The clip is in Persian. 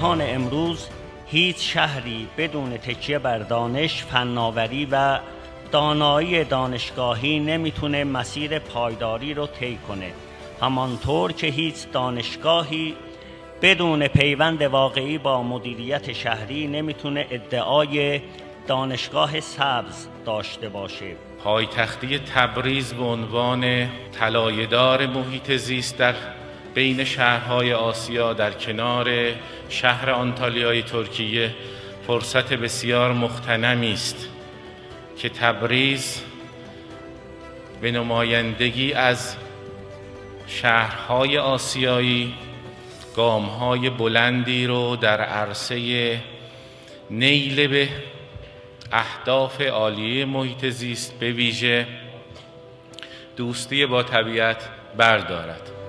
جهان امروز هیچ شهری بدون تکیه بر دانش، فناوری و دانایی دانشگاهی نمیتونه مسیر پایداری رو طی کنه، همانطور که هیچ دانشگاهی بدون پیوند واقعی با مدیریت شهری نمیتونه ادعای دانشگاه سبز داشته باشه. پایتختی تبریز به عنوان طلایه‌دار محیط زیست در بین شهرهای آسیا در کنار شهر آنتالیای ترکیه فرصت بسیار مغتنمی است که تبریز به نمایندگی از شهرهای آسیایی گام‌های بلندی رو در عرصه نیل به اهداف عالیه محیط زیست به ویژه دوستی با طبیعت بردارد.